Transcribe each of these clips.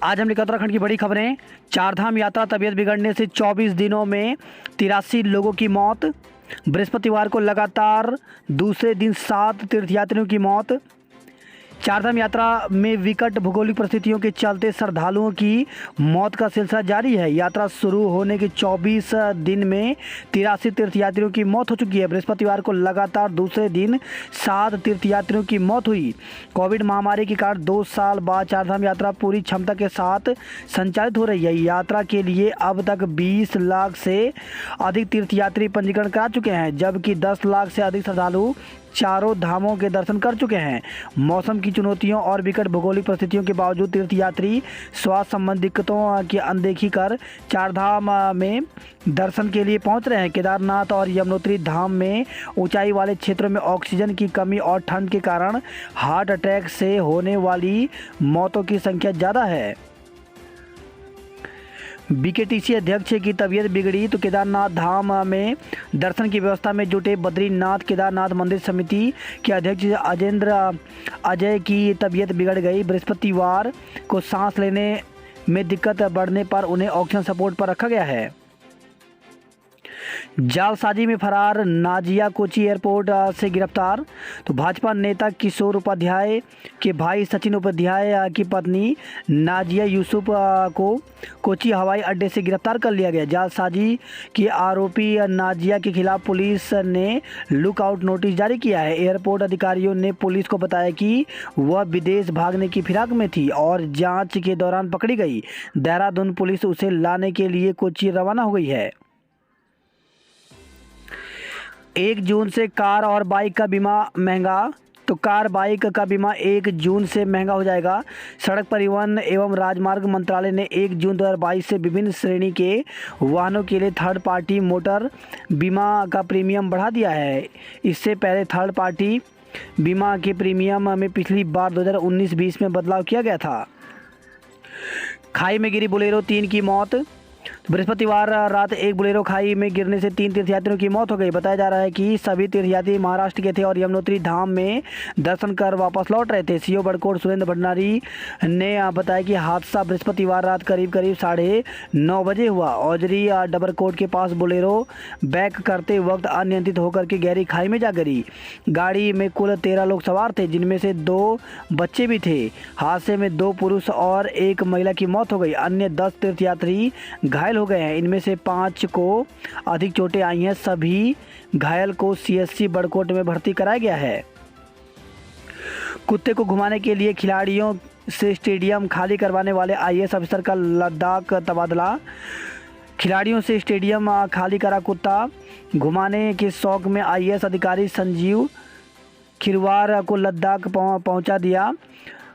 आज हम लेकर उत्तराखंड की बड़ी खबरें। चारधाम यात्रा तबीयत बिगड़ने से 24 दिनों में 83 लोगों की मौत। बृहस्पतिवार को लगातार दूसरे दिन 7 तीर्थयात्रियों की मौत। चारधाम यात्रा में विकट भौगोलिक परिस्थितियों के चलते श्रद्धालुओं की मौत का सिलसिला जारी है। यात्रा शुरू होने के 24 दिन में 83 तीर्थयात्रियों की मौत हो चुकी है। बृहस्पतिवार को लगातार दूसरे दिन 7 तीर्थयात्रियों की मौत हुई। कोविड महामारी के कारण 2 साल बाद चारधाम यात्रा पूरी क्षमता के साथ संचालित हो रही है। यात्रा के लिए अब तक 20 लाख से अधिक तीर्थयात्री पंजीकरण करा चुके हैं, जबकि 10 लाख से अधिक श्रद्धालु चारों धामों के दर्शन कर चुके हैं। मौसम की चुनौतियों और विकट भौगोलिक परिस्थितियों के बावजूद तीर्थयात्री स्वास्थ्य संबंधी दिक्कतों की अनदेखी कर चारधाम में दर्शन के लिए पहुंच रहे हैं। केदारनाथ और यमुनोत्री धाम में ऊंचाई वाले क्षेत्रों में ऑक्सीजन की कमी और ठंड के कारण हार्ट अटैक से होने वाली मौतों की संख्या ज़्यादा है। बीकेटीसी अध्यक्ष की तबीयत बिगड़ी तो केदारनाथ धाम में दर्शन की व्यवस्था में जुटे बद्रीनाथ केदारनाथ मंदिर समिति के अध्यक्ष अजय की तबीयत बिगड़ गई। बृहस्पतिवार को सांस लेने में दिक्कत बढ़ने पर उन्हें ऑक्सीजन सपोर्ट पर रखा गया है। जालसाजी में फरार नाजिया कोची एयरपोर्ट से गिरफ्तार। तो भाजपा नेता किशोर उपाध्याय के भाई सचिन उपाध्याय की पत्नी नाजिया यूसुफ को कोची हवाई अड्डे से गिरफ्तार कर लिया गया। जालसाजी की आरोपी नाजिया के खिलाफ पुलिस ने लुकआउट नोटिस जारी किया है। एयरपोर्ट अधिकारियों ने पुलिस को बताया कि वह विदेश भागने की फिराक में थी और जांच के दौरान पकड़ी गई। देहरादून पुलिस उसे लाने के लिए कोची रवाना हो गई है। 1 जून से कार और बाइक का बीमा महंगा। तो कार बाइक का बीमा 1 जून से महंगा हो जाएगा। सड़क परिवहन एवं राजमार्ग मंत्रालय ने 1 जून 2022 से विभिन्न श्रेणी के वाहनों के लिए थर्ड पार्टी मोटर बीमा का प्रीमियम बढ़ा दिया है। इससे पहले थर्ड पार्टी बीमा के प्रीमियम में पिछली बार 2019-20 में बदलाव किया गया था। खाई में गिरी बोलेरो 3 की मौत। बृहस्पतिवार रात एक बोलेरो खाई में गिरने से 3 तीर्थयात्रियों की मौत हो गई। बताया जा रहा है कि सभी तीर्थयात्री महाराष्ट्र के थे और यमुनोत्री धाम में दर्शन कर वापस लौट रहे थे। सीओ बड़कोट सुरेंद्र भंडारी ने बताया कि हादसा बृहस्पतिवार रात करीब 9:30 बजे हुआ। औजरी डबरकोट के पास बोलेरो बैक करते वक्त अनियंत्रित होकर के गहरी खाई में जा गिरी। गाड़ी में कुल 13 लोग सवार थे, जिनमें से 2 बच्चे भी थे। हादसे में 2 पुरुष और 1 महिला की मौत हो गई। अन्य 10 तीर्थयात्री घायल हो गए हैं। इनमें से 5 को अधिक चोटें आई हैं। सभी घायल को सीएससी बड़कोट में भर्ती कराया गया है। कुत्ते को घुमाने के लिए खिलाड़ियों से स्टेडियम खाली करवाने वाले आईएएस अफसर का लद्दाख तबादला। खिलाड़ियों से स्टेडियम खाली करा कुत्ता घुमाने के शौक में आईएएस अधिकारी संजीव खिरवार को लद्दाख पहुंचा दिया।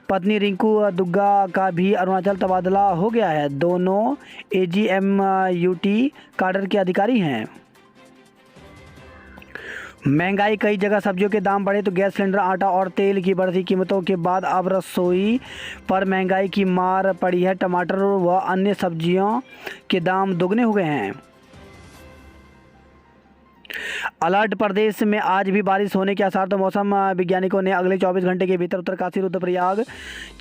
पत्नी रिंकू दुग्गा का भी अरुणाचल तबादला हो गया है। दोनों एजीएमयूटी काडर के अधिकारी हैं। महंगाई, कई जगह सब्जियों के दाम बढ़े तो गैस सिलेंडर, आटा और तेल की बढ़ती कीमतों के बाद अब रसोई पर महंगाई की मार पड़ी है। टमाटर व अन्य सब्जियों के दाम दोगुने हो गए हैं। अलर्ट, प्रदेश में आज भी बारिश होने के आसार। तो मौसम वैज्ञानिकों ने अगले 24 घंटे के भीतर उत्तरकाशी, रुद्रप्रयाग,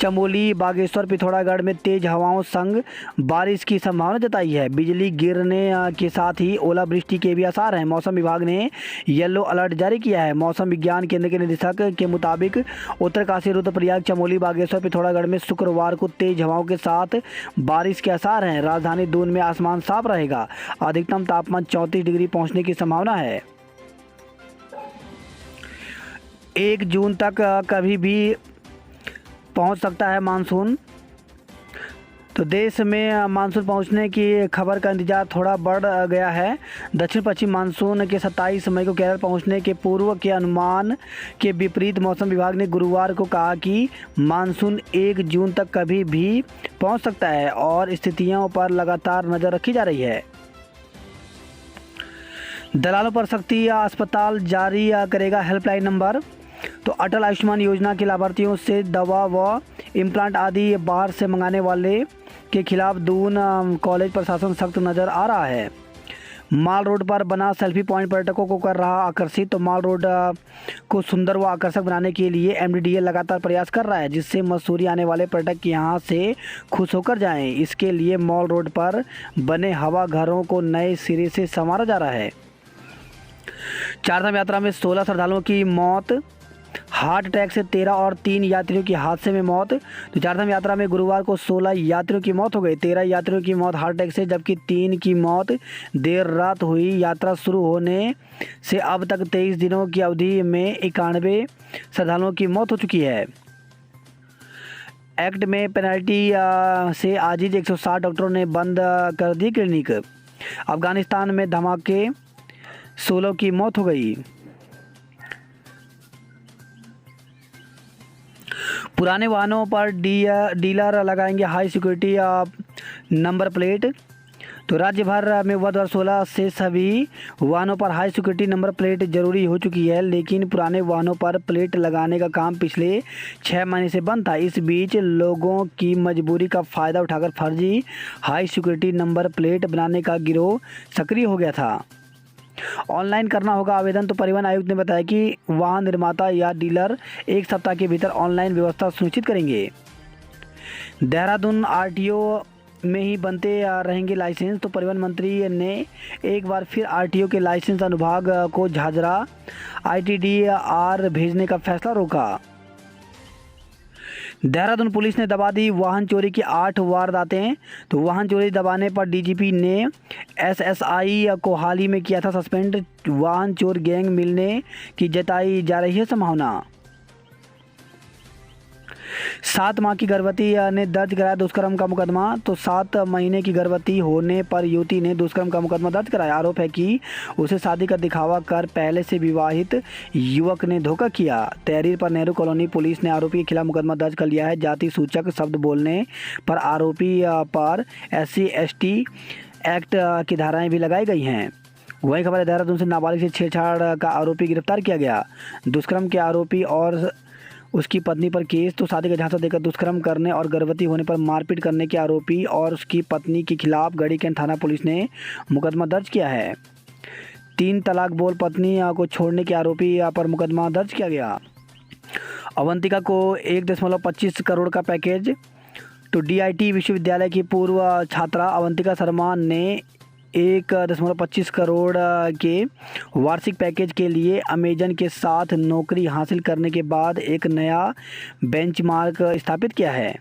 चमोली, बागेश्वर, पिथौरागढ़ में तेज हवाओं संग बारिश की संभावना जताई है। बिजली गिरने के साथ ही ओलावृष्टि के भी आसार हैं। मौसम विभाग ने येलो अलर्ट जारी किया है। मौसम विज्ञान केंद्र के निदेशक के मुताबिक उत्तरकाशी, रुद्रप्रयाग, चमोली, बागेश्वर, पिथौरागढ़ में शुक्रवार को तेज हवाओं के साथ बारिश के आसार हैं। राजधानी दून में आसमान साफ रहेगा। अधिकतम तापमान 34 डिग्री पहुँचने की संभावना है। 1 जून तक कभी भी पहुंच सकता है मानसून। तो देश में मानसून पहुंचने की खबर का इंतजार थोड़ा बढ़ गया है। दक्षिण पश्चिम मानसून के 27 मई को केरल पहुंचने के पूर्व के अनुमान के विपरीत मौसम विभाग ने गुरुवार को कहा कि मानसून 1 जून तक कभी भी पहुंच सकता है और स्थितियों पर लगातार नज़र रखी जा रही है। दलालों पर सख्ती, अस्पताल जारी करेगा हेल्पलाइन नंबर। तो अटल आयुष्मान योजना के लाभार्थियों से दवा व इम्प्लांट आदि बाहर से मंगाने वाले के खिलाफ दून कॉलेज प्रशासन सख्त नज़र आ रहा है। माल रोड पर बना सेल्फी पॉइंट पर्यटकों को कर रहा आकर्षित। तो माल रोड को सुंदर व आकर्षक बनाने के लिए एमडीडीए लगातार प्रयास कर रहा है, जिससे मसूरी आने वाले पर्यटक यहाँ से खुश होकर जाएं। इसके लिए माल रोड पर बने हवा घरों को नए सिरे से संवारा जा रहा है। चारधाम यात्रा में 16 श्रद्धालुओं की मौत, हार्ट अटैक से 13 और 3 यात्रियों की हादसे में मौत। तो चारधाम यात्रा में गुरुवार को 16 यात्रियों की मौत हो गई। 13 यात्रियों की मौत हार्ट अटैक से, जबकि 3 की मौत देर रात हुई। यात्रा शुरू होने से अब तक 23 दिनों की अवधि में 91 श्रद्धालुओं की मौत हो चुकी है। एक्ट में पेनल्टी से आजीज 160 डॉक्टरों ने बंद कर दी क्लिनिक। अफगानिस्तान में धमाके, 16 की मौत हो गई। पुराने वाहनों पर डीलर लगाएंगे हाई सिक्योरिटी नंबर प्लेट। तो राज्य भर में वर्ष 2016 से सभी वाहनों पर हाई सिक्योरिटी नंबर प्लेट जरूरी हो चुकी है, लेकिन पुराने वाहनों पर प्लेट लगाने का काम पिछले 6 महीने से बंद था। इस बीच लोगों की मजबूरी का फ़ायदा उठाकर फर्जी हाई सिक्योरिटी नंबर प्लेट बनाने का गिरोह सक्रिय हो गया था। ऑनलाइन करना होगा आवेदन। तो परिवहन आयुक्त ने बताया कि वाहन निर्माता या डीलर 1 सप्ताह के भीतर ऑनलाइन व्यवस्था सुनिश्चित करेंगे। देहरादून आरटीओ में ही बनते रहेंगे लाइसेंस। तो परिवहन मंत्री ने एक बार फिर आरटीओ के लाइसेंस अनुभाग को झाझरा आईटीडीआर भेजने का फैसला रोका। देहरादून पुलिस ने दबा दी वाहन चोरी की 8 वारदातें। तो वाहन चोरी दबाने पर डीजीपी ने एसएसआई को हाल ही में किया था सस्पेंड। वाहन चोर गैंग मिलने की जताई जा रही है संभावना। 7 माह की गर्भवती ने दर्ज कराया दुष्कर्म का मुकदमा। तो 7 महीने की गर्भवती होने पर युवती ने दुष्कर्म का मुकदमा दर्ज कराया। आरोप है कि उसे शादी का दिखावा कर पहले से विवाहित युवक ने धोखा किया। तहरीर पर नेहरू कॉलोनी पुलिस ने आरोपी के खिलाफ मुकदमा दर्ज कर लिया है। जाति सूचक शब्द बोलने पर आरोपी पर SC/ST एक्ट की धाराएं भी लगाई गई हैं। वही खबर है, देहरादून से नाबालिग से छेड़छाड़ का आरोपी गिरफ्तार किया गया। दुष्कर्म के आरोपी और उसकी पत्नी पर केस। तो शादी का झांसा देकर दुष्कर्म करने और गर्भवती होने पर मारपीट करने के आरोपी और उसकी पत्नी के खिलाफ गढ़ीकेन थाना पुलिस ने मुकदमा दर्ज किया है। 3 तलाक बोल पत्नी को छोड़ने के आरोपी पर मुकदमा दर्ज किया गया। अवंतिका को 1.25 करोड़ का पैकेज। तो DIT विश्वविद्यालय की पूर्व छात्रा अवंतिका शर्मा ने 1.25 करोड़ के वार्षिक पैकेज के लिए अमेजन के साथ नौकरी हासिल करने के बाद एक नया बेंचमार्क स्थापित किया है।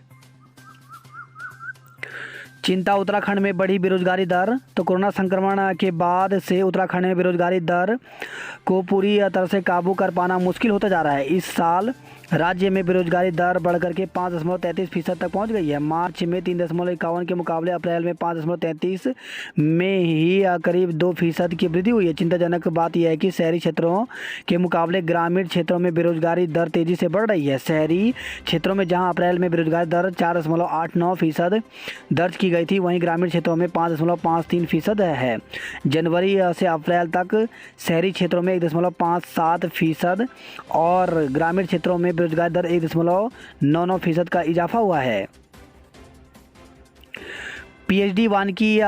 चिंता, उत्तराखंड में बढ़ी बेरोजगारी दर। तो कोरोना संक्रमण के बाद से उत्तराखंड में बेरोजगारी दर को पूरी तरह से काबू कर पाना मुश्किल होता जा रहा है। इस साल राज्य में बेरोजगारी दर बढ़कर के 5.33% तक पहुंच गई है। मार्च में 3.51 के मुकाबले अप्रैल में 5.33 में ही करीब 2% की वृद्धि हुई है। चिंताजनक बात यह है कि शहरी क्षेत्रों के मुकाबले ग्रामीण क्षेत्रों में बेरोजगारी दर तेज़ी से बढ़ रही है। शहरी क्षेत्रों में जहां अप्रैल में बेरोजगारी दर 4.89% दर्ज की गई थी, वहीं ग्रामीण क्षेत्रों में 5.53% है। जनवरी से अप्रैल तक शहरी क्षेत्रों में 1.57% और ग्रामीण क्षेत्रों में बेरोजगारी दर 1.99% का इजाफा हुआ है। PhD वानिकी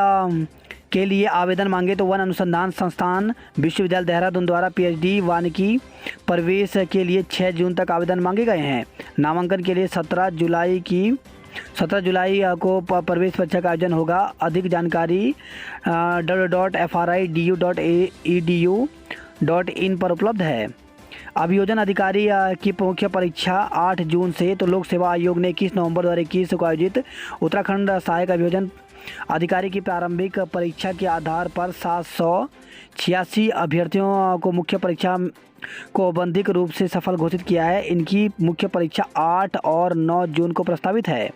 के लिए आवेदन मांगे। तो वन अनुसंधान संस्थान विश्वविद्यालय देहरादून द्वारा PhD वानिकी प्रवेश के लिए 6 जून तक आवेदन मांगे गए हैं। नामांकन के लिए 17 जुलाई को प्रवेश परीक्षा का आयोजन होगा। अधिक जानकारी www.fridu.edu.in पर उपलब्ध है। अभियोजन अधिकारी की मुख्य परीक्षा 8 जून से। तो लोक सेवा आयोग ने 21 नवंबर 2021 को आयोजित उत्तराखंड सहायक अभियोजन अधिकारी की प्रारंभिक परीक्षा के आधार पर 786 अभ्यर्थियों को मुख्य परीक्षा को औपबंधिक रूप से सफल घोषित किया है। इनकी मुख्य परीक्षा 8 और 9 जून को प्रस्तावित है।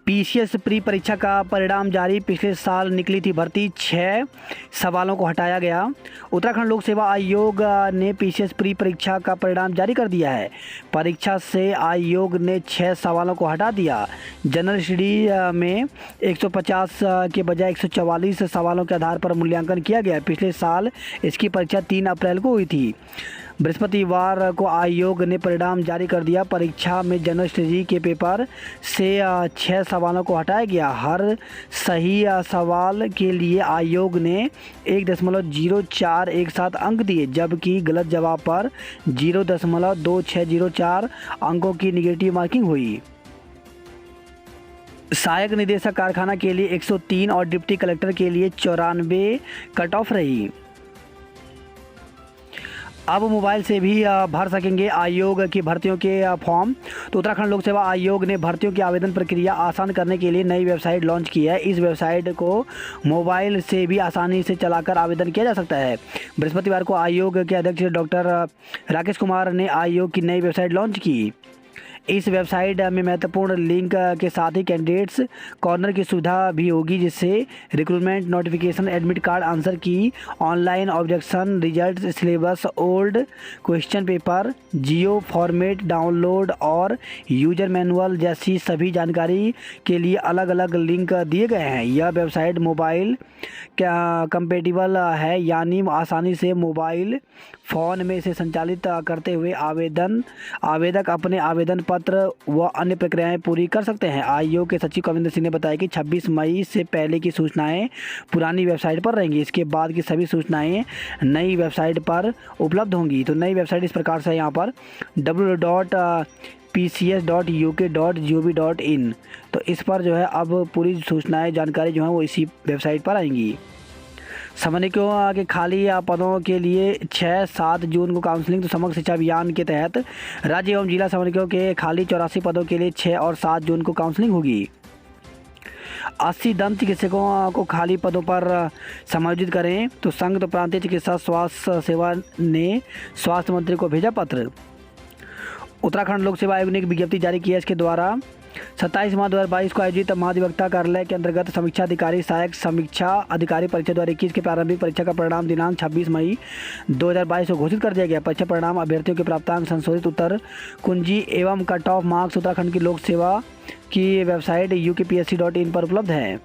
PCS प्री परीक्षा का परिणाम जारी। पिछले साल निकली थी भर्ती, 6 सवालों को हटाया गया। उत्तराखंड लोक सेवा आयोग ने PCS प्री परीक्षा का परिणाम जारी कर दिया है। परीक्षा से आयोग ने 6 सवालों को हटा दिया। जनरल स्टडी में 150 के बजाय 144 सवालों के आधार पर मूल्यांकन किया गया। पिछले साल इसकी परीक्षा 3 अप्रैल को हुई थी। बृहस्पतिवार को आयोग ने परिणाम जारी कर दिया। परीक्षा में जनरल स्टडी के पेपर से 6 सवालों को हटाया गया। हर सही सवाल के लिए आयोग ने 1.0417 अंक दिए, जबकि गलत जवाब पर 0.2604 अंकों की निगेटिव मार्किंग हुई। सहायक निदेशक कारखाना के लिए 103 और डिप्टी कलेक्टर के लिए 94 कट ऑफ रही। अब मोबाइल से भी भर सकेंगे आयोग की भर्तियों के फॉर्म। तो उत्तराखंड लोक सेवा आयोग ने भर्तियों की आवेदन प्रक्रिया आसान करने के लिए नई वेबसाइट लॉन्च की है। इस वेबसाइट को मोबाइल से भी आसानी से चलाकर आवेदन किया जा सकता है। बृहस्पतिवार को आयोग के अध्यक्ष डॉक्टर राकेश कुमार ने आयोग की नई वेबसाइट लॉन्च की। इस वेबसाइट में महत्वपूर्ण लिंक के साथ ही कैंडिडेट्स कॉर्नर की सुविधा भी होगी, जिससे recruitment notification, admit card answer key, online objection, result, syllabus, old question paper, geo format download और यूजर मैनुअल जैसी सभी जानकारी के लिए अलग अलग लिंक दिए गए हैं। यह वेबसाइट मोबाइल कंपेटिबल है, यानी आसानी से मोबाइल फ़ोन में इसे संचालित करते हुए आवेदक अपने आवेदन पत्र व अन्य प्रक्रियाएं पूरी कर सकते हैं। आयोग के सचिव कविंद्र सिंह ने बताया कि 26 मई से पहले की सूचनाएं पुरानी वेबसाइट पर रहेंगी। इसके बाद की सभी सूचनाएं नई वेबसाइट पर उपलब्ध होंगी। तो नई वेबसाइट इस प्रकार से यहाँ पर www.pcs.uk.gov.in, तो इस पर जो है अब पूरी सूचनाएं, जानकारी जो है वो इसी वेबसाइट पर आएंगी। समन्वयकों के खाली पदों के लिए 6-7 जून को काउंसलिंग। तो समग्र शिक्षा अभियान के तहत राज्य एवं जिला समन्वयकों के खाली 84 पदों के लिए 6 और 7 जून को काउंसलिंग होगी। 80 दंत चिकित्सकों को खाली पदों पर समायोजित करें। तो संघ तो प्रांतीय चिकित्सा स्वास्थ्य सेवा ने स्वास्थ्य मंत्री को भेजा पत्र। उत्तराखंड लोक सेवा आयोग ने एक विज्ञप्ति जारी की है। इसके द्वारा 27 मार्च 2022 को आयोजित महाधिवक्ता कार्यालय के अंतर्गत समीक्षा अधिकारी सहायक समीक्षा अधिकारी परीक्षा 2021 की प्रारंभिक परीक्षा का परिणाम दिनांक 26 मई 2022 को घोषित कर दिया गया। परीक्षा परिणाम अभ्यर्थियों के प्राप्तांक, संशोधित उत्तर कुंजी एवं कट ऑफ मार्क्स उत्तराखंड की लोक सेवा की वेबसाइट ukpsc.in पर उपलब्ध है।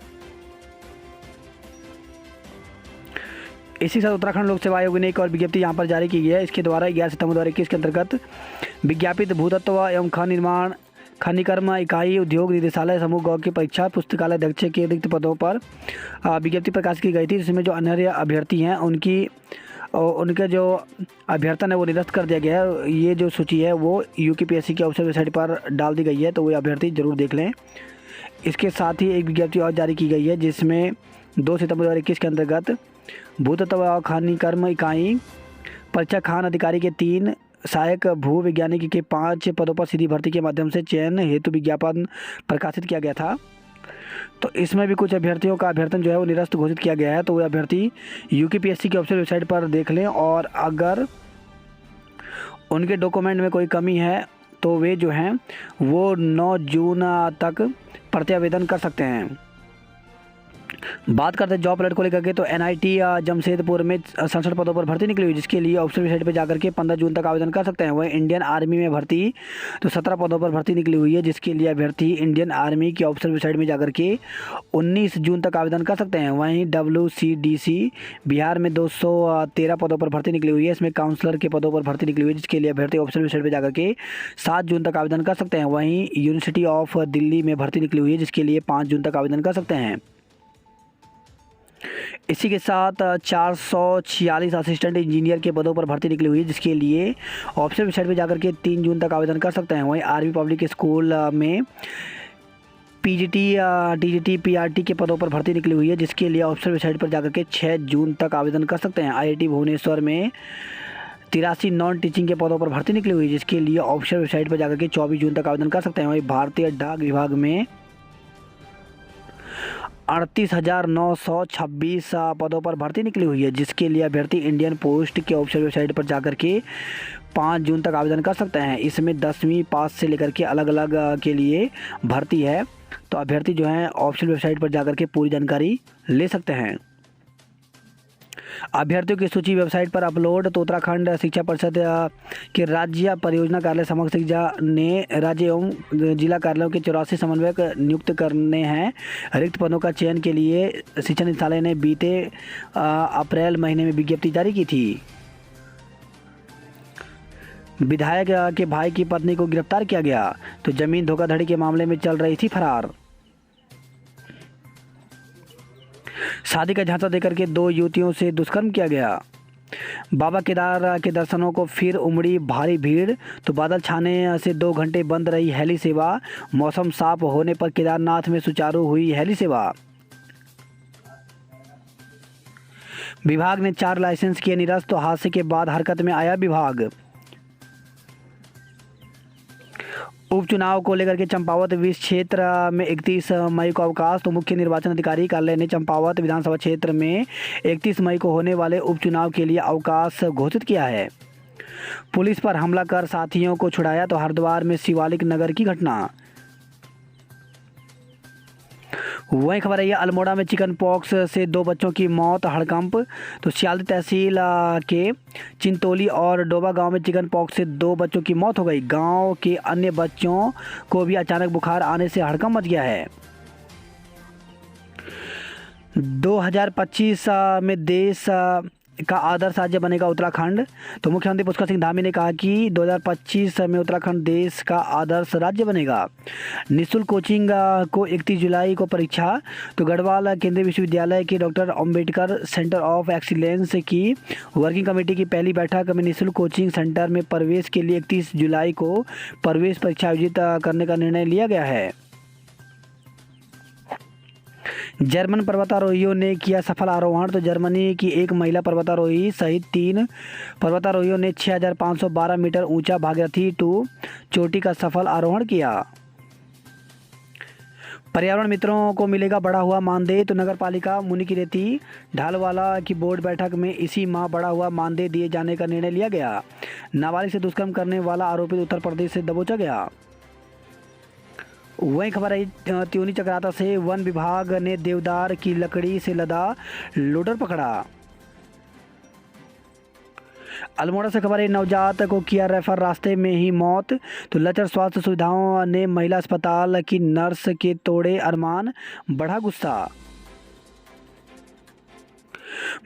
इसी साथ उत्तराखंड लोक सेवा आयोग ने एक और विज्ञप्ति यहाँ पर जारी की है। इसके द्वारा 11 सितंबर 2021 के अंतर्गत विज्ञापित भूतत्व एवं खन निर्माण खनिकर्म इकाई उद्योग निदेशालय समूह गौ की परीक्षा पुस्तकालय अध्यक्ष के रिक्त पदों पर विज्ञप्ति प्रकाशित की गई थी, जिसमें जो अनर्ह अभ्यर्थी हैं उनके जो अभ्यर्थन है वो निरस्त कर दिया गया है। ये जो सूची है वो यूकेपीएससी की ऑफिशियल वेबसाइट पर डाल दी गई है, तो वो अभ्यर्थी जरूर देख लें। इसके साथ ही एक विज्ञप्ति और जारी की गई है, जिसमें 2 सितंबर 2021 के अंतर्गत भूतत्व खनिकर्म इकाई परीक्षा खान अधिकारी के 3, सहायक भू वैज्ञानिक के 5 पदों पर सीधी भर्ती के माध्यम से चयन हेतु विज्ञापन प्रकाशित किया गया था। तो इसमें भी कुछ अभ्यर्थियों का अभ्यर्थन जो है वो निरस्त घोषित किया गया है। तो वे अभ्यर्थी यूकेपीएससी की ऑफिशियल वेबसाइट पर देख लें, और अगर उनके डॉक्यूमेंट में कोई कमी है तो वे जो हैं वो 9 जून तक प्रत्यावेदन कर सकते हैं। बात करते हैं जॉब अलर्ट को लेकर के, तो एनआईटी जमशेदपुर में 67 पदों पर भर्ती निकली हुई, जिसके लिए ऑफिशियल वेबसाइट पर जाकर के 15 जून तक आवेदन कर सकते हैं। वहीं इंडियन आर्मी में भर्ती तो 17 पदों पर भर्ती निकली हुई है, जिसके लिए अभ्यर्थी इंडियन आर्मी की ऑफिशियल वेबसाइट में जाकर के 19 जून तक आवेदन कर सकते हैं। वहीं WCDC बिहार में 213 पदों पर भर्ती निकली हुई है, इसमें काउंसलर के पदों पर भर्ती निकली हुई है, जिसके लिए अभ्यर्थी ऑफिशियल वेबसाइट पर जाकर के 7 जून तक आवेदन कर सकते हैं। वहीं यूनिवर्सिटी ऑफ दिल्ली में भर्ती निकली हुई है, जिसके लिए 5 जून तक आवेदन कर सकते हैं। इसी के साथ 446 असिस्टेंट इंजीनियर के पदों पर भर्ती निकली हुई है, जिसके लिए ऑफिशियल वेबसाइट पर जाकर के 3 जून तक आवेदन कर सकते हैं। वहीं आर्मी पब्लिक स्कूल में PGT TGT PRT के पदों पर भर्ती निकली हुई है, जिसके लिए ऑफिशियल वेबसाइट पर जाकर के 6 जून तक आवेदन कर सकते हैं। IIT भुवनेश्वर में 83 नॉन टीचिंग के पदों पर भर्ती निकली हुई है, जिसके लिए ऑफिशियल वेबसाइट पर जाकर के 24 जून तक आवेदन कर सकते हैं। वहीं भारतीय डाक विभाग में 38,926 पदों पर भर्ती निकली हुई है, जिसके लिए अभ्यर्थी इंडियन पोस्ट के ऑफिशियल वेबसाइट पर जाकर के 5 जून तक आवेदन कर सकते हैं। इसमें 10वीं पास से लेकर के अलग अलग के लिए भर्ती है, तो अभ्यर्थी जो है ऑफिशियल वेबसाइट पर जाकर के पूरी जानकारी ले सकते हैं। अभ्यर्थियों की सूची वेबसाइट पर अपलोड। तो उत्तराखंड शिक्षा परिषद के राज्य परियोजना कार्यालय समग्र शिक्षा ने राज्य एवं जिला कार्यालयों के 84 समन्वयक नियुक्त करने हैं। रिक्त पदों का चयन के लिए शिक्षा निदेशालय ने बीते अप्रैल महीने में विज्ञप्ति जारी की थी। विधायक के भाई की पत्नी को गिरफ्तार किया गया। तो जमीन धोखाधड़ी के मामले में चल रही थी फरार। शादी का झांसा देकर के 2 युवतियों से दुष्कर्म किया गया। बाबा केदार के दर्शनों को फिर उमड़ी भारी भीड़। तो बादल छाने से 2 घंटे बंद रही हेली सेवा। मौसम साफ होने पर केदारनाथ में सुचारू हुई हेली सेवा। विभाग ने 4 लाइसेंस किए निरस्त। तो हादसे के बाद हरकत में आया विभाग। उपचुनाव को लेकर के चंपावत विस क्षेत्र में 31 मई को अवकाश। तो मुख्य निर्वाचन अधिकारी कार्यालय ने चंपावत विधानसभा क्षेत्र में 31 मई को होने वाले उपचुनाव के लिए अवकाश घोषित किया है। पुलिस पर हमला कर साथियों को छुड़ाया। तो हरिद्वार में शिवालिक नगर की घटना। वहीं खबर है अल्मोड़ा में चिकन पॉक्स से 2 बच्चों की मौत हड़कंप। तो सियालदी तहसील के चिंतोली और डोबा गांव में चिकन पॉक्स से 2 बच्चों की मौत हो गई। गांव के अन्य बच्चों को भी अचानक बुखार आने से हड़कंप मच गया है। 2025 में देश का आदर्श राज्य बनेगा उत्तराखंड। तो मुख्यमंत्री पुष्कर सिंह धामी ने कहा कि 2025 में उत्तराखंड देश का आदर्श राज्य बनेगा। निःशुल्क कोचिंग को 31 जुलाई को परीक्षा। तो गढ़वाल केंद्रीय विश्वविद्यालय के doctor Ambedkar centre of excellence की वर्किंग कमेटी की पहली बैठक में निःशुल्क कोचिंग सेंटर में प्रवेश के लिए 31 जुलाई को प्रवेश परीक्षा आयोजित करने का निर्णय लिया गया है। जर्मन पर्वतारोहियों ने किया सफल आरोहण। तो जर्मनी की एक महिला पर्वतारोही सहित 3 पर्वतारोहियों ने 6512 मीटर ऊंचा भागीरथी 2 चोटी का सफल आरोहण किया। पर्यावरण मित्रों को मिलेगा बढ़ा हुआ मानदेय। तो नगर पालिका मुनिकीरेती ढालवाला की बोर्ड बैठक में इसी माह बढ़ा हुआ मानदेय दिए जाने का निर्णय लिया गया। नाबालिग से दुष्कर्म करने वाला आरोपित उत्तर प्रदेश से दबोचा गया। वही खबर है त्योनी चक्राता से वन विभाग ने देवदार की लकड़ी से लदा लोडर पकड़ा। अल्मोड़ा से खबर है नवजात को किया रेफर, रास्ते में ही मौत। तो लचर स्वास्थ्य सुविधाओं ने महिला अस्पताल की नर्स के तोड़े अरमान, बढ़ा गुस्सा।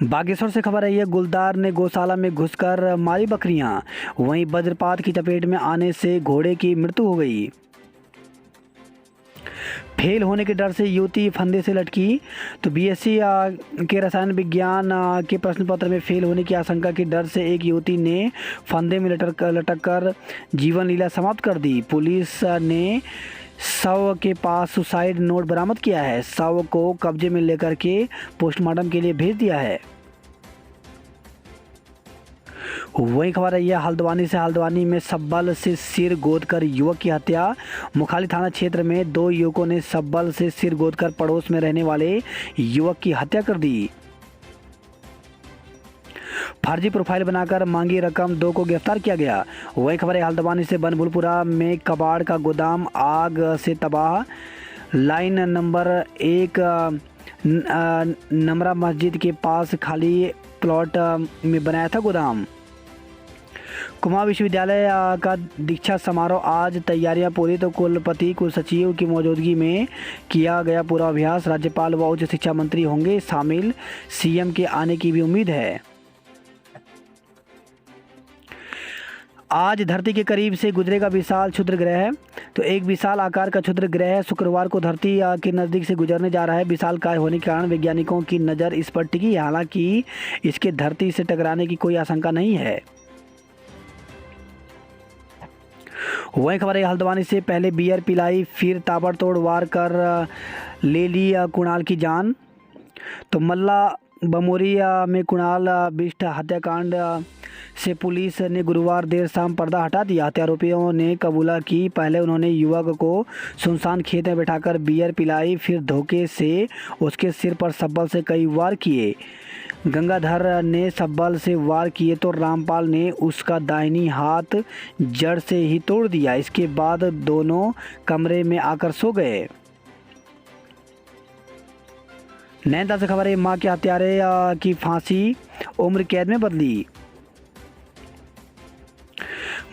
बागेश्वर से खबर है ये गुलदार ने गौशाला में घुसकर मारी बकरियां। वहीं वज्रपात की चपेट में आने से घोड़े की मृत्यु हो गई। फेल होने के डर से युवती फंदे से लटकी। तो बीएससी के रसायन विज्ञान के प्रश्न पत्र में फेल होने की आशंका के डर से एक युवती ने फंदे में लटक कर जीवन लीला समाप्त कर दी। पुलिस ने शव के पास सुसाइड नोट बरामद किया है। शव को कब्जे में लेकर के पोस्टमार्टम के लिए भेज दिया है। वही खबर है यह हल्द्वानी में सब्बल से सिर गोदकर युवक की हत्या। मुखाली थाना क्षेत्र में 2 युवकों ने सब्बल से सिर गोदकर पड़ोस में रहने वाले युवक की हत्या कर दी। फर्जी प्रोफाइल बनाकर मांगी रकम 2 को गिरफ्तार किया गया। वही खबर है हल्द्वानी से बनभुलपुरा में कबाड़ का गोदाम आग से तबाह। लाइन नंबर 1 नमरा मस्जिद के पास खाली प्लॉट में बनाया था गोदाम। कुमाऊं विश्वविद्यालय का दीक्षा समारोह आज, तैयारियां पूरी। तो कुलपति कुलसचिव की मौजूदगी में किया गया पूर्वाभ्यास। राज्यपाल व उच्च शिक्षा मंत्री होंगे शामिल। सीएम के आने की भी उम्मीद है। आज धरती के करीब से गुजरेगा विशाल क्षुद्र ग्रह। तो एक विशाल आकार का क्षुद्र ग्रह शुक्रवार को धरती के नज़दीक से गुजरने जा रहा है। विशाल काय होने के कारण वैज्ञानिकों की नज़र इस पर टिकी है। हालांकि इसके धरती से टकराने की कोई आशंका नहीं है। वही खबर है हल्द्वानी से पहले बियर पिलाई फिर ताबड़तोड़ वार कर ले ली कुणाल की जान। तो मल्ला बमोरिया में कुणाल बिष्ट हत्याकांड से पुलिस ने गुरुवार देर शाम पर्दा हटा दिया। हत्यारोपियों ने कबूला कि पहले उन्होंने युवक को सुनसान खेत में बैठाकर बियर पिलाई, फिर धोखे से उसके सिर पर सब्बल से कई वार किए। गंगाधर ने सब्बल से वार किए तो रामपाल ने उसका दाहिनी हाथ जड़ से ही तोड़ दिया। इसके बाद दोनों कमरे में आकर सो गए। नैनीताल से खबर है मां के हत्यारे की फांसी उम्र कैद में बदली।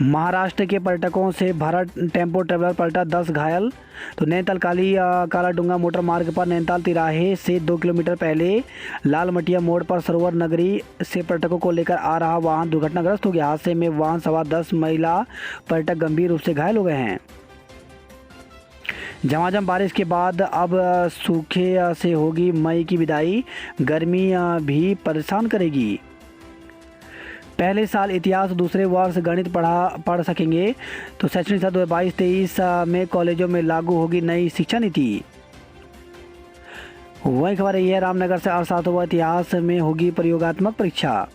महाराष्ट्र के पर्यटकों से भरा टेम्पो ट्रेवलर पलटा, 10 घायल। तो नैनीताल कालाडूंगा मोटर मार्ग पर नैनीताल तिराहे से 2 किलोमीटर पहले लालमटिया मोड़ पर सरोवर नगरी से पर्यटकों को लेकर आ रहा वाहन दुर्घटनाग्रस्त हो गया। हादसे में वाहन सवार 10 महिला पर्यटक गंभीर रूप से घायल हो गए हैं। झमाझम बारिश के बाद अब सूखे से होगी मई की विदाई, गर्मी भी परेशान करेगी। पहले साल इतिहास, दूसरे वर्ष गणित पढ़ सकेंगे। तो शैक्षणिक साल 2022-23 में कॉलेजों में लागू होगी नई शिक्षा नीति। वही खबर है रामनगर से अर्थशास्त्र व इतिहास में होगी प्रयोगात्मक परीक्षा।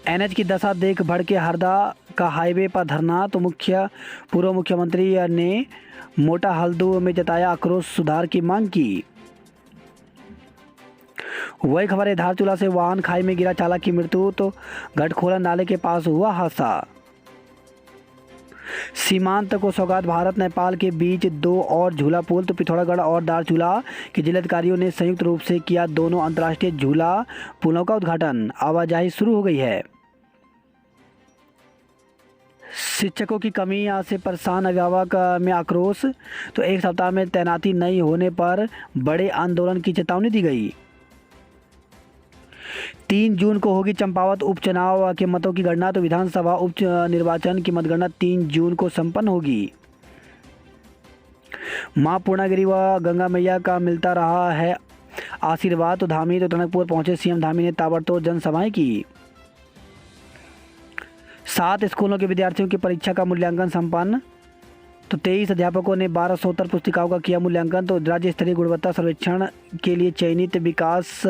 एनएच की दशा देख भड़के हरदा का हाईवे पर धरना। तो पूर्व मुख्यमंत्री ने मोटा हल्दू में जताया आक्रोश, सुधार की मांग की। वही खबर है धारचूला से वाहन खाई में गिरा, चालक की मृत्यु। तो गढ़खोला नाले के पास हुआ हादसा। सीमांत को सौगात, भारत नेपाल के बीच 2 और झूला पुल। तो पिथौरागढ़ और धारचूला के जिलाधिकारियों ने संयुक्त रूप से किया दोनों अंतर्राष्ट्रीय झूला पुलों का उद्घाटन, आवाजाही शुरू हो गई है। शिक्षकों की कमी से परेशान अभिभावक में आक्रोश। तो एक सप्ताह में तैनाती नहीं होने पर बड़े आंदोलन की चेतावनी दी गई। 3 जून को होगी चंपावत उपचुनाव के मतों की गणना। तो विधानसभा उप निर्वाचन की मतगणना 3 जून को संपन्न होगी। मां पूर्णागिरी व गंगा मैया का मिलता रहा है आशीर्वाद। तो धामी तो टनकपुर पहुंचे सीएम धामी ने ताबड़तोड़ जनसभाएं की। 7 स्कूलों के विद्यार्थियों की परीक्षा का मूल्यांकन संपन्न। तो 23 अध्यापकों ने 1270 पुस्तिकाओं का किया मूल्यांकन। तो राज्य स्तरीय गुणवत्ता सर्वेक्षण के लिए चयनित विकास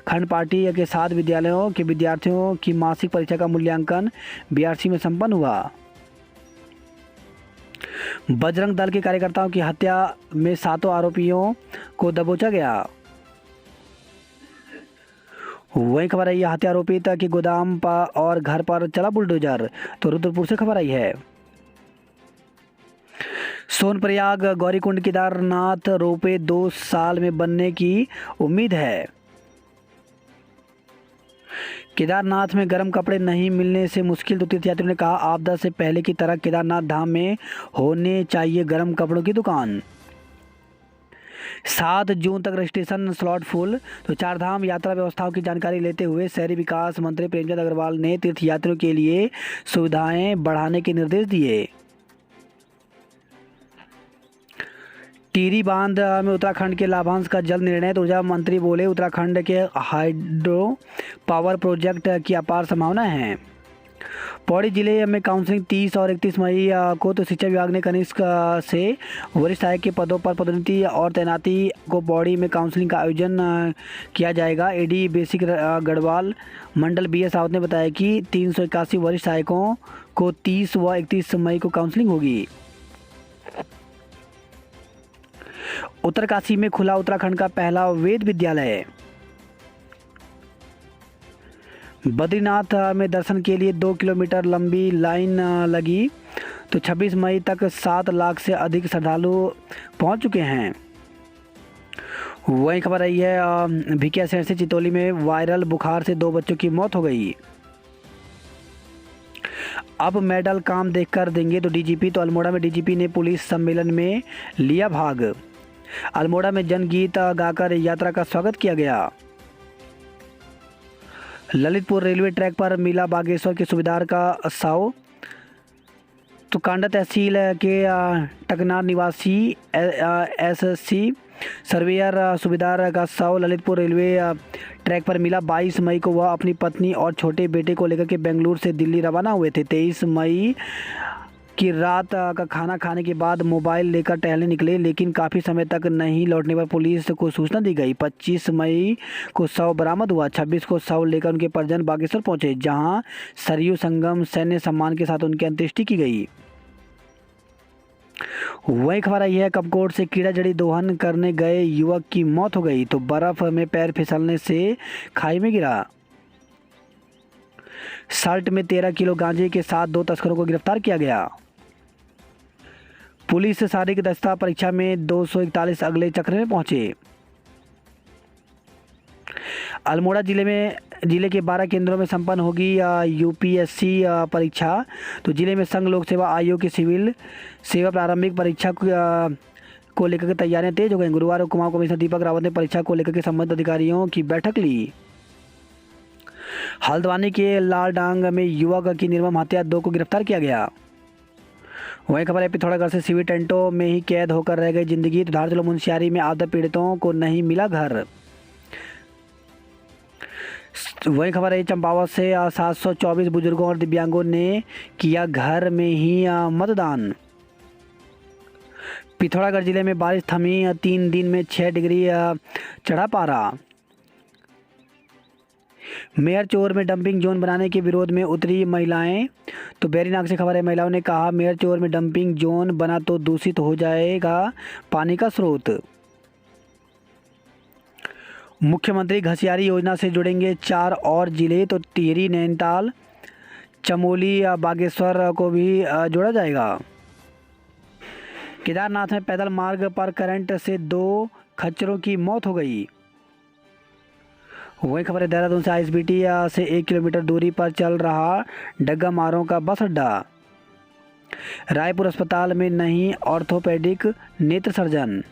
खंड पार्टी के 7 विद्यालयों के विद्यार्थियों की मासिक परीक्षा का मूल्यांकन बीआरसी में संपन्न हुआ। बजरंग दल के कार्यकर्ताओं की हत्या में 7 आरोपियों को दबोचा गया। वही खबर आई है हत्या आरोपित के गोदाम पर और घर पर चला बुलडोजर। तो रुद्रपुर से खबर आई है। सोनप्रयाग गौरीकुंड केदारनाथ रोपवे 2 साल में बनने की उम्मीद है। केदारनाथ में गर्म कपड़े नहीं मिलने से मुश्किल। तो तीर्थयात्रियों ने कहा आपदा से पहले की तरह केदारनाथ धाम में होने चाहिए गर्म कपड़ों की दुकान। 7 जून तक रजिस्ट्रेशन स्लॉट फुल। तो 4 धाम यात्रा व्यवस्थाओं की जानकारी लेते हुए शहरी विकास मंत्री प्रेमचंद अग्रवाल ने तीर्थयात्रियों के लिए सुविधाएं बढ़ाने के निर्देश दिए। टिहरी बांध में उत्तराखंड के लाभांश का जल्द निर्णय। तो ऊर्जा मंत्री बोले उत्तराखंड के हाइड्रो पावर प्रोजेक्ट की अपार संभावना है। पौड़ी जिले में काउंसलिंग 30 और 31 मई को। तो शिक्षा विभाग ने कनिष्क से वरिष्ठ सहायक के पदों पर पदोन्नति और तैनाती को पौड़ी में काउंसलिंग का आयोजन किया जाएगा। एडी बेसिक गढ़वाल मंडल BS रावत ने बताया कि 381 वरिष्ठ सहायकों को 30 व 31 मई को काउंसलिंग होगी। उत्तरकाशी में खुला उत्तराखंड का पहला वेद विद्यालय। बद्रीनाथ में दर्शन के लिए 2 किलोमीटर लंबी लाइन लगी। तो 26 मई तक 7 लाख से अधिक श्रद्धालु पहुंच चुके हैं। वही खबर आई है भिकिया शहर से चितौली में वायरल बुखार से 2 बच्चों की मौत हो गई। अब मेडल काम देखकर देंगे तो डीजीपी। तो अल्मोड़ा में डीजीपी ने पुलिस सम्मेलन में लिया भाग। अल्मोड़ा में जनगीत गाकर यात्रा का स्वागत किया गया। ललितपुर रेलवे ट्रैक पर मिला बागेश्वर के सूबेदार का शव। तो कांडा तहसील के टकनार निवासी एसएससी सर्वेयर सूबेदार का शव ललितपुर रेलवे ट्रैक पर मिला। 22 मई को वह अपनी पत्नी और छोटे बेटे को लेकर के बेंगलुरु से दिल्ली रवाना हुए थे। 23 मई की रात का खाना खाने के बाद मोबाइल लेकर टहलने निकले, लेकिन काफ़ी समय तक नहीं लौटने पर पुलिस को सूचना दी गई। 25 मई को शव बरामद हुआ। 26 को शव लेकर उनके परिजन बागेश्वर पहुंचे, जहां सरयू संगम सैन्य सम्मान के साथ उनकी अंत्येष्टि की गई। वही खबर आई है कपकोट से कीड़ा जड़ी दोहन करने गए युवक की मौत हो गई। तो बर्फ में पैर फिसलने से खाई में गिरा। साल्ट में 13 किलो गांजे के साथ 2 तस्करों को गिरफ्तार किया गया। पुलिस शारीरिक दक्षता परीक्षा में 241 अगले चक्र में पहुंचे। अल्मोड़ा जिले में जिले के 12 केंद्रों में संपन्न होगी यूपीएससी परीक्षा। तो जिले में संघ लोक सेवा आयोग की सिविल सेवा प्रारंभिक परीक्षा को लेकर के तैयारियां तेज हो गई। गुरुवार को कुमाऊं कमिश्नर दीपक रावत ने परीक्षा को लेकर के संबंधित अधिकारियों की बैठक ली। हल्द्वानी के लालडांग में युवक की निर्मम हत्या, 2 को गिरफ्तार किया गया। वहीं खबर है पिथौरागढ़ से शिविर टेंटों में ही कैद होकर रह गई जिंदगी। तो धार जिला मुंशियारी में आपदा पीड़ितों को नहीं मिला घर। वही खबर है चंपावत से 724 बुजुर्गों और दिव्यांगों ने किया घर में ही मतदान। पिथौरागढ़ जिले में बारिश थमी, 3 दिन में 6 डिग्री चढ़ा पारा। मेयर चोर में डंपिंग जोन बनाने के विरोध में उतरी महिलाएं। तो बैरीनाग से खबर है महिलाओं ने कहा मेयर चोर में डंपिंग जोन बना तो दूषित हो जाएगा पानी का स्रोत। मुख्यमंत्री घसियारी योजना से जुड़ेंगे 4 और जिले। तो टिहरी, नैनीताल, चमोली, बागेश्वर को भी जोड़ा जाएगा। केदारनाथ में पैदल मार्ग पर करंट से 2 खच्चरों की मौत हो गई। वही खबर है देहरादून से आईएसबीटी से 1 किलोमीटर दूरी पर चल रहा डग्गा मारों का बस अड्डा। रायपुर अस्पताल में नहीं ऑर्थोपेडिक नेत्र सर्जन।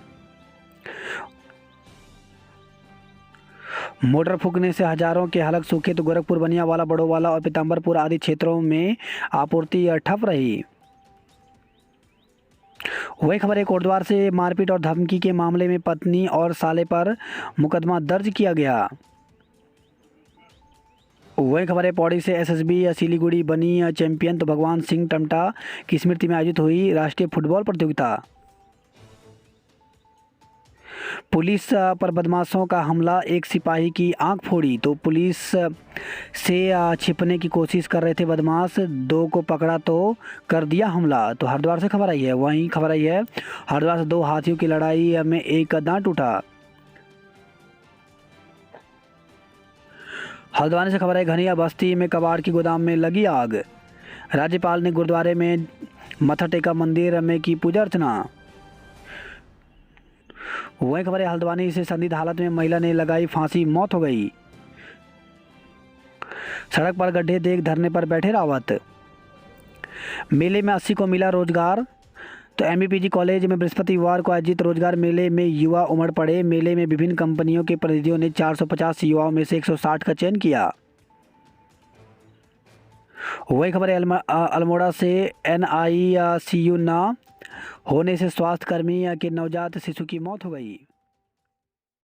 मोटर फूकने से हजारों के हलक सूखे। तो गोरखपुर, बनियावाला, बड़ोवाला और पीताम्बरपुर आदि क्षेत्रों में आपूर्ति ठप रही। वही खबर है कोटद्वार से मारपीट और धमकी के मामले में पत्नी और साले पर मुकदमा दर्ज किया गया। वही खबर है पौड़ी से एसएसबी सिलीगुड़ी बनी चैंपियन। तो भगवान सिंह टमटा की स्मृति में आयोजित हुई राष्ट्रीय फुटबॉल प्रतियोगिता। पुलिस पर बदमाशों का हमला, एक सिपाही की आंख फोड़ी। तो पुलिस से छिपने की कोशिश कर रहे थे बदमाश, 2 को पकड़ा तो कर दिया हमला। तो हरिद्वार से खबर आई है। वहीं खबर आई है हरिद्वार से 2 हाथियों की लड़ाई में एक दांत टूटा। हल्द्वानी से खबर है घनिया बस्ती में कबाड़ की गोदाम में लगी आग। राज्यपाल ने गुरुद्वारे में मत्था टेका, मंदिर में की पूजा अर्चना। वही खबर है हल्द्वानी से संदिग्ध हालत में महिला ने लगाई फांसी, मौत हो गई। सड़क पर गड्ढे देख धरने पर बैठे रावत। मेले में 80 को मिला रोजगार। तो एमबीपीजी कॉलेज में बृहस्पतिवार को आयोजित रोजगार मेले में युवा उमड़ पड़े। मेले में विभिन्न कंपनियों के प्रतिनिधियों ने 450 युवाओं में से 160 का चयन किया। वही खबर है अल्मोड़ा से NICU न होने से स्वास्थ्य कर्मी के नवजात शिशु की मौत हो गई।